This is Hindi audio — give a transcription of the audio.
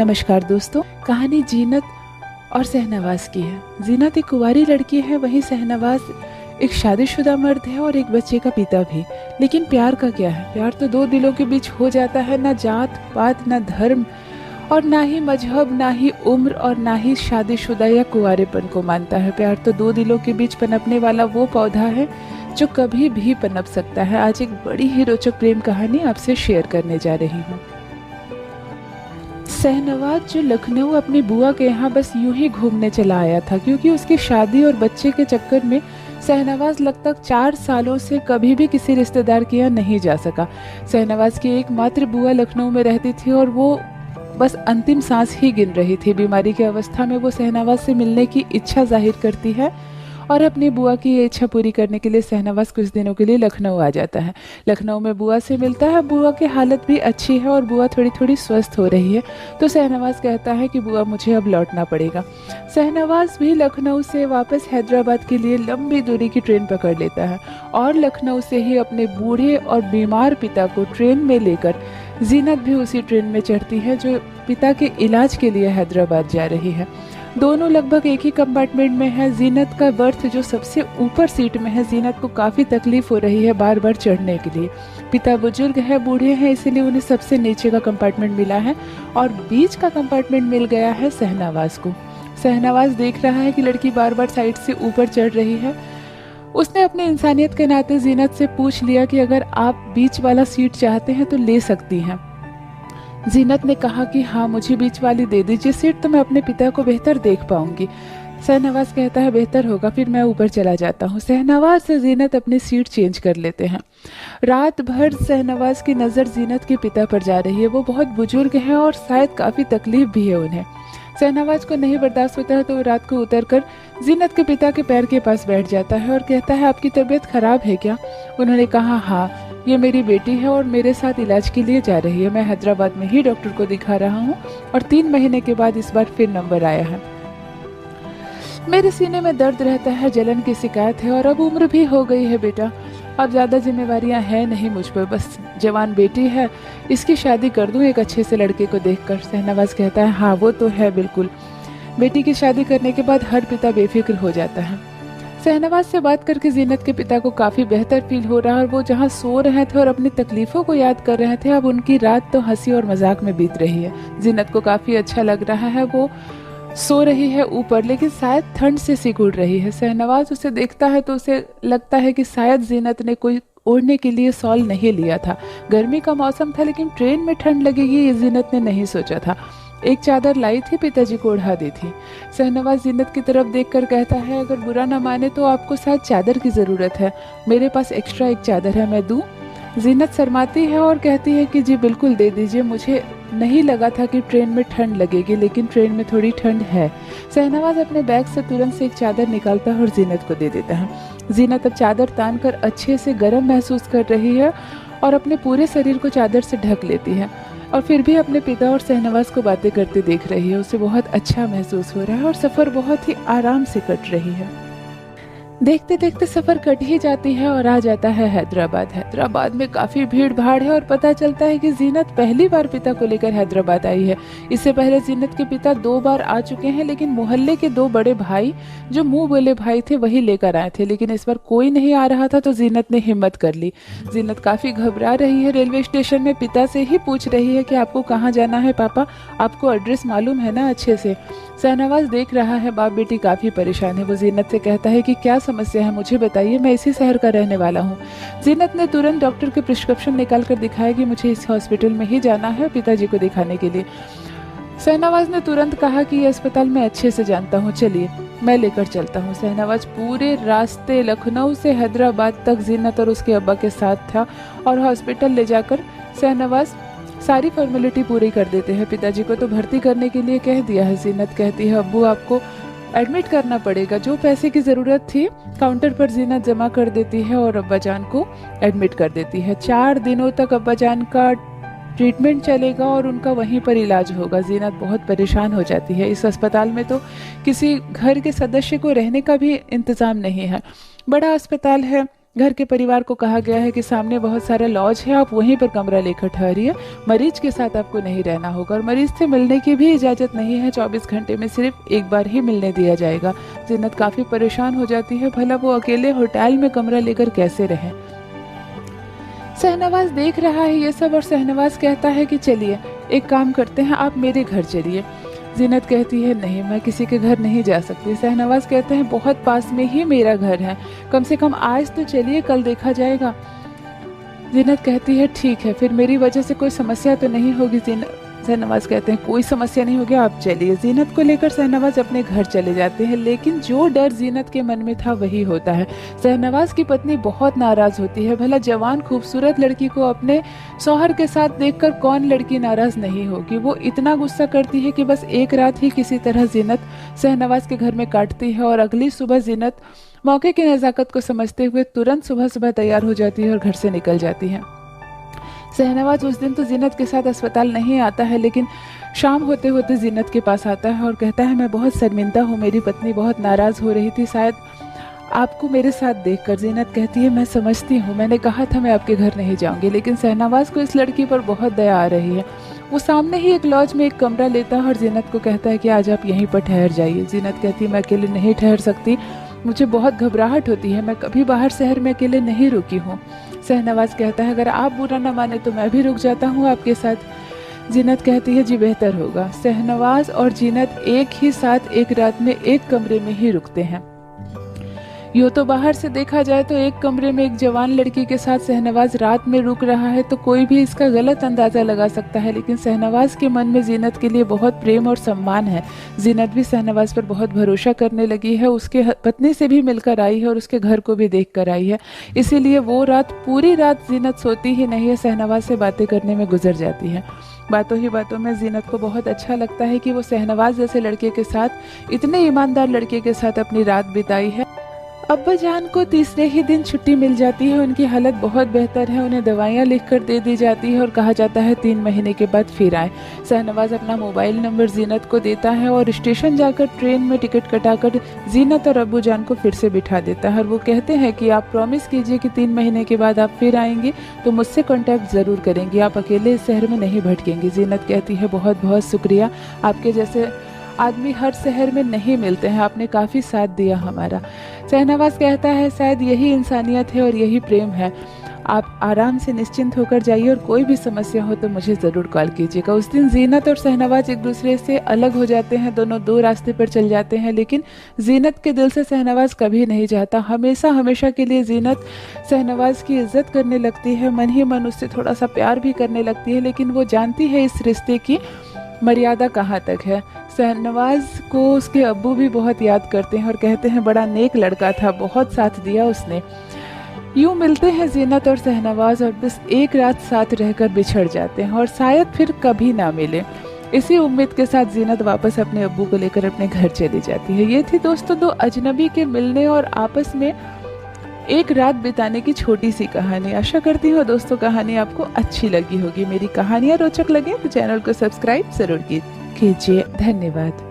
नमस्कार दोस्तों, कहानी जीनत और शहनवाज की है। जीनत एक कुंवारी लड़की है, वहीं शहनवाज एक शादीशुदा मर्द है और एक बच्चे का पिता भी। लेकिन प्यार का क्या है? प्यार तो दो दिलों के बीच हो जाता है, ना जात पात, ना धर्म और ना ही मजहब, ना ही उम्र और ना ही शादीशुदा या कुंवारेपन को मानता है। प्यार तो दो दिलों के बीच पनपने वाला वो पौधा है जो कभी भी पनप सकता है। आज एक बड़ी ही रोचक प्रेम कहानी आपसे शेयर करने जा रही हूँ। शहनवाज जो लखनऊ अपनी बुआ के यहाँ बस यूं ही घूमने चला आया था, क्योंकि उसकी शादी और बच्चे के चक्कर में शहनवाज लगभग 4 सालों से कभी भी किसी रिश्तेदार के यहाँ नहीं जा सका। शहनवाज की एकमात्र बुआ लखनऊ में रहती थी और वो बस अंतिम सांस ही गिन रही थी। बीमारी की अवस्था में वो शहनवाज से मिलने की इच्छा जाहिर करती है और अपनी बुआ की ये इच्छा पूरी करने के लिए शहनवाज कुछ दिनों के लिए लखनऊ आ जाता है। लखनऊ में बुआ से मिलता है। बुआ की हालत भी अच्छी है और बुआ थोड़ी थोड़ी स्वस्थ हो रही है, तो शहनवाज कहता है कि बुआ मुझे अब लौटना पड़ेगा। शहनवाज भी लखनऊ से वापस हैदराबाद के लिए लंबी दूरी की ट्रेन पकड़ लेता है और लखनऊ से ही अपने बूढ़े और बीमार पिता को ट्रेन में लेकर जीनत भी उसी ट्रेन में चढ़ती है जो पिता के इलाज के लिए हैदराबाद जा रही है। दोनों लगभग एक ही कंपार्टमेंट में है। जीनत का बर्थ जो सबसे ऊपर सीट में है। जीनत को काफ़ी तकलीफ हो रही है बार बार चढ़ने के लिए। पिता बुजुर्ग है, बूढ़े हैं, इसीलिए उन्हें सबसे नीचे का कंपार्टमेंट मिला है और बीच का कंपार्टमेंट मिल गया है शहनवाज को। शहनवाज देख रहा है कि लड़की बार बार साइड से ऊपर चढ़ रही है। उसने अपने इंसानियत के नाते जीनत से पूछ लिया कि अगर आप बीच वाला सीट चाहते हैं तो ले सकती हैं। जीनत ने कहा कि हाँ, मुझे बीच वाली दे दीजिए सीट, तो मैं अपने पिता को बेहतर देख पाऊंगी। शहनवाज कहता है बेहतर होगा, फिर मैं ऊपर चला जाता हूँ। शहनवाज से जीनत अपनी सीट चेंज कर लेते हैं। रात भर शहनवाज की नज़र जीनत के पिता पर जा रही है। वो बहुत बुजुर्ग हैं और शायद काफ़ी तकलीफ भी है उन्हें। शहनवाज को नहीं बर्दाश्त होता है तो वो रात को उतरकर जीनत के पिता के पैर के पास बैठ जाता है और कहता है आपकी तबीयत खराब है क्या? उन्होंने कहा हाँ, ये मेरी बेटी है और मेरे साथ इलाज के लिए जा रही है। मैं हैदराबाद में ही डॉक्टर को दिखा रहा हूँ और 3 महीने के बाद इस बार फिर नंबर आया है। मेरे सीने में दर्द रहता है, जलन की शिकायत है और अब उम्र भी हो गई है बेटा। अब ज़्यादा जिम्मेवारियां हैं नहीं मुझ पर, बस जवान बेटी है, इसकी शादी कर दूं एक अच्छे से लड़के को देखकर। शहनवाज कहता है हाँ वो तो है बिल्कुल। बेटी की शादी करने के बाद हर पिता बेफिक्र हो जाता है। शहनवाज से बात करके जीनत के पिता को काफ़ी बेहतर फील हो रहा है और वो जहाँ सो रहे थे और अपनी तकलीफ़ों को याद कर रहे थे, अब उनकी रात तो हंसी और मजाक में बीत रही है। जीनत को काफ़ी अच्छा लग रहा है। वो सो रही है ऊपर, लेकिन शायद ठंड से सिकुड़ रही है। शहनवाज उसे देखता है तो उसे लगता है कि शायद जीनत ने कोई ओढ़ने के लिए शॉल नहीं लिया था। गर्मी का मौसम था लेकिन ट्रेन में ठंड लगेगी ये जीनत ने नहीं सोचा था। एक चादर लाई थी, पिताजी को ओढ़ा दी थी। शहनवाज जीनत की तरफ देखकर कहता है अगर बुरा ना माने तो आपको शायद चादर की ज़रूरत है, मेरे पास एक्स्ट्रा एक चादर है, मैं दूँ? जीनत शर्माती है और कहती है कि जी बिल्कुल दे दीजिए, मुझे नहीं लगा था कि ट्रेन में ठंड लगेगी, लेकिन ट्रेन में थोड़ी ठंड है। शहनवाज अपने बैग से तुरंत से एक चादर निकालता है और जीनत को दे देता है। जीनत अब चादर तान कर अच्छे से गर्म महसूस कर रही है और अपने पूरे शरीर को चादर से ढक लेती है और फिर भी अपने पिता और शहनवाज को बातें करते देख रही है। उसे बहुत अच्छा महसूस हो रहा है और सफ़र बहुत ही आराम से कट रही है। देखते देखते सफ़र कट ही जाती है और आ जाता है हैदराबाद। हैदराबाद में काफ़ी भीड़ भाड़ है और पता चलता है कि जीनत पहली बार पिता को लेकर हैदराबाद आई है। इससे पहले जीनत के पिता 2 बार आ चुके हैं, लेकिन मोहल्ले के 2 बड़े भाई जो मुंह बोले भाई थे वही लेकर आए थे, लेकिन इस बार कोई नहीं आ रहा था तो जीनत ने हिम्मत कर ली। जीनत काफ़ी घबरा रही है। रेलवे स्टेशन में पिता से ही पूछ रही है कि आपको कहाँ जाना है पापा, आपको एड्रेस मालूम है ना अच्छे से? शहनवाज देख रहा है बाप बेटी काफ़ी परेशान है। वो जीनत से कहता है कि क्या समस्या है, मुझे बताइए, मैं इसी शहर का रहने वाला हूँ। जीनत ने तुरंत डॉक्टर के प्रिस्क्रिप्शन निकाल कर दिखाया कि मुझे इस हॉस्पिटल में ही जाना है पिताजी को दिखाने के लिए। शहनवाज ने तुरंत कहा कि ये अस्पताल मैं अच्छे से जानता हूँ, चलिए मैं लेकर चलता हूँ। शहनवाज पूरे रास्ते लखनऊ से हैदराबाद तक जीनत और उसके अब्बा के साथ था और हॉस्पिटल ले जाकर शहनवाज सारी फॉर्मेलिटी पूरी कर देते हैं। पिताजी को तो भर्ती करने के लिए कह दिया है। जीनत कहती है अब्बू आपको एडमिट करना पड़ेगा। जो पैसे की ज़रूरत थी काउंटर पर जीनत जमा कर देती है और अब्बा जान को एडमिट कर देती है। 4 दिनों तक अब्बा जान का ट्रीटमेंट चलेगा और उनका वहीं पर इलाज होगा। जीनत बहुत परेशान हो जाती है। इस अस्पताल में तो किसी घर के सदस्य को रहने का भी इंतज़ाम नहीं है। बड़ा अस्पताल है, घर के परिवार को कहा गया है कि सामने बहुत सारा लॉज है, आप वहीं पर कमरा लेकर ठहरिए, मरीज के साथ आपको नहीं रहना होगा और मरीज से मिलने की भी इजाज़त नहीं है, 24 घंटे में सिर्फ एक बार ही मिलने दिया जाएगा। जीनत काफ़ी परेशान हो जाती है, भला वो अकेले होटल में कमरा लेकर कैसे रहें। शहनवाज देख रहा है ये सब और शहनवाज कहता है कि चलिए एक काम करते हैं, आप मेरे घर चलिए। जीनत कहती है नहीं, मैं किसी के घर नहीं जा सकती। शहनवाज कहते हैं बहुत पास में ही मेरा घर है, कम से कम आज तो चलिए, कल देखा जाएगा। जीनत कहती है ठीक है, फिर मेरी वजह से कोई समस्या तो नहीं होगी। शहनवाज कहते हैं कोई समस्या नहीं होगी, आप चलिए। जीनत को लेकर शहनवाज अपने घर चले जाते हैं, लेकिन जो डर जीनत के मन में था वही होता है। शहनवाज की पत्नी बहुत नाराज होती है, भला जवान खूबसूरत लड़की को अपने शौहर के साथ देखकर कौन लड़की नाराज नहीं होगी। वो इतना गुस्सा करती है कि बस एक रात ही किसी तरह जीनत शहनवाज के घर में काटती है और अगली सुबह जीनत मौके की नज़ाकत को समझते हुए तुरंत सुबह सुबह तैयार हो जाती है और घर से निकल जाती है। शहनवाज उस दिन तो जीनत के साथ अस्पताल नहीं आता है, लेकिन शाम होते होते जीनत के पास आता है और कहता है मैं बहुत शर्मिंदा हूँ, मेरी पत्नी बहुत नाराज़ हो रही थी शायद आपको मेरे साथ देखकर। जीनत कहती है मैं समझती हूँ, मैंने कहा था मैं आपके घर नहीं जाऊँगी, लेकिन शहनवाज को इस लड़की पर बहुत दया आ रही है। वो सामने ही एक लॉज में एक कमरा लेता है और जीनत को कहता है कि आज आप यहीं पर ठहर जाइए। जीनत कहती है मैं अकेले नहीं ठहर सकती, मुझे बहुत घबराहट होती है, मैं कभी बाहर शहर में अकेले नहीं रुकी हूँ। शहनवाज कहता है अगर आप बुरा न माने तो मैं भी रुक जाता हूँ आपके साथ। जीनत कहती है जी बेहतर होगा। शहनवाज और जीनत एक ही साथ एक रात में एक कमरे में ही रुकते हैं। यूँ तो बाहर से देखा जाए तो एक कमरे में एक जवान लड़की के साथ शहनवाज रात में रुक रहा है तो कोई भी इसका गलत अंदाज़ा लगा सकता है, लेकिन शहनवाज के मन में जीनत के लिए बहुत प्रेम और सम्मान है। जीनत भी शहनवाज पर बहुत भरोसा करने लगी है, उसके पत्नी से भी मिलकर आई है और उसके घर को भी देख कर आई है, इसीलिए वो रात पूरी रात जीनत सोती ही नहीं है, शहनवाज से बातें करने में गुजर जाती है। बातों ही बातों में जीनत को बहुत अच्छा लगता है कि वो शहनवाज जैसे लड़के के साथ, इतने ईमानदार लड़के के साथ अपनी रात बिताई है। अब्बाजान को तीसरे ही दिन छुट्टी मिल जाती है, उनकी हालत बहुत बेहतर है, उन्हें दवाइयाँ लिखकर दे दी जाती है और कहा जाता है 3 महीने के बाद फिर आए। शहनवाज अपना मोबाइल नंबर जीनत को देता है और स्टेशन जाकर ट्रेन में टिकट कटाकर जीनत और अब्बूजान को फिर से बिठा देता है और वो कहते हैं कि आप प्रॉमिस कीजिए कि 3 महीने के बाद आप फिर आएंगे तो मुझसे कॉन्टैक्ट ज़रूर करेंगी, आप अकेले इस शहर में नहीं भटकेंगी। जीनत कहती है बहुत बहुत शुक्रिया, आपके जैसे आदमी हर शहर में नहीं मिलते हैं, आपने काफ़ी साथ दिया हमारा। शहनवाज कहता है शायद यही इंसानियत है और यही प्रेम है, आप आराम से निश्चिंत होकर जाइए और कोई भी समस्या हो तो मुझे ज़रूर कॉल कीजिएगा। उस दिन जीनत और शहनवाज एक दूसरे से अलग हो जाते हैं, दोनों दो रास्ते पर चल जाते हैं, लेकिन जीनत के दिल से शहनवाज कभी नहीं जाता। हमेशा हमेशा के लिए जीनत शहनवाज की इज्जत करने लगती है, मन ही मन उससे थोड़ा सा प्यार भी करने लगती है, लेकिन वो जानती है इस रिश्ते की मर्यादा कहाँ तक है। शहनवाज को उसके अब्बू भी बहुत याद करते हैं और कहते हैं बड़ा नेक लड़का था, बहुत साथ दिया उसने। यूँ मिलते हैं जीनत और शहनवाज और बस एक रात साथ रहकर बिछड़ जाते हैं और शायद फिर कभी ना मिले। इसी उम्मीद के साथ जीनत वापस अपने अब्बू को लेकर अपने घर चली जाती है। ये थी दोस्तों दो अजनबी के मिलने और आपस में एक रात बिताने की छोटी सी कहानी। आशा करती हूँ दोस्तों कहानी आपको अच्छी लगी होगी। मेरी कहानियाँ रोचक लगे तो चैनल को सब्सक्राइब जरूर कीजिए। धन्यवाद।